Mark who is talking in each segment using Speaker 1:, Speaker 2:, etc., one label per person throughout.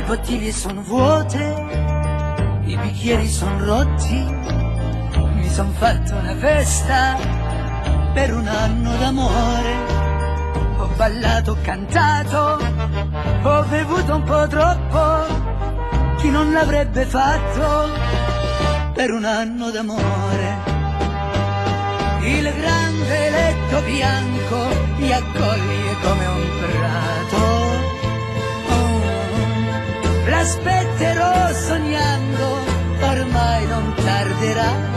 Speaker 1: bottiglie sono vuote, i bicchieri sono rotti, mi son fatto una festa per un anno d'amore, ho ballato, ho cantato, ho bevuto un po' troppo, chi non l'avrebbe fatto per un anno d'amore. Il grande letto bianco mi accoglie come un prato, l'aspetterò sognando, ormai non tarderà.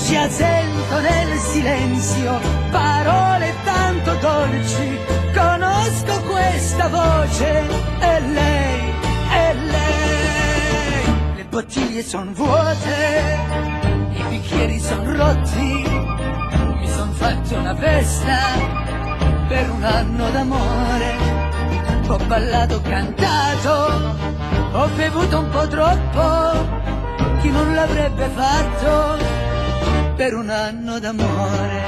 Speaker 1: Già sento nel silenzio parole tanto dolci, conosco questa voce, è lei, è lei. Le bottiglie son vuote, i bicchieri son rotti, mi son fatto una festa per un anno d'amore. Ho ballato, ho cantato, ho bevuto un po' troppo, chi non l'avrebbe fatto per un anno d'amore.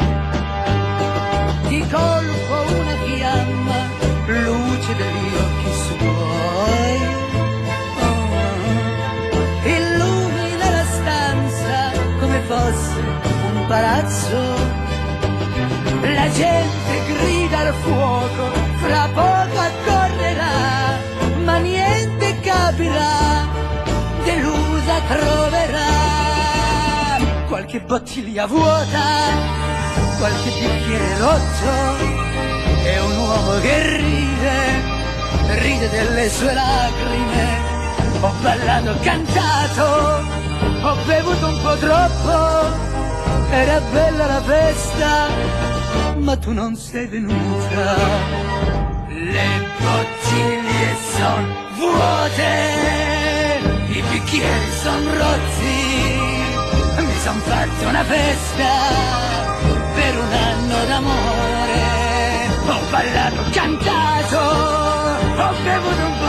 Speaker 1: Di colpo una fiamma, luce degli occhi suoi, illumina la stanza come fosse un palazzo. La gente grida al fuoco, fra poco accorrerà, ma niente capirà, delusa troverà. Qualche bottiglia vuota, qualche bicchiere rotto, e un uomo che ride delle sue lacrime. Ho ballato, ho cantato, ho bevuto un po' troppo, era bella la festa, ma tu non sei venuta. Le bottiglie son vuote, i bicchieri son rotti, mi son fatto una festa per un anno d'amore. Ho ballato, ho cantato, ho bevuto un po'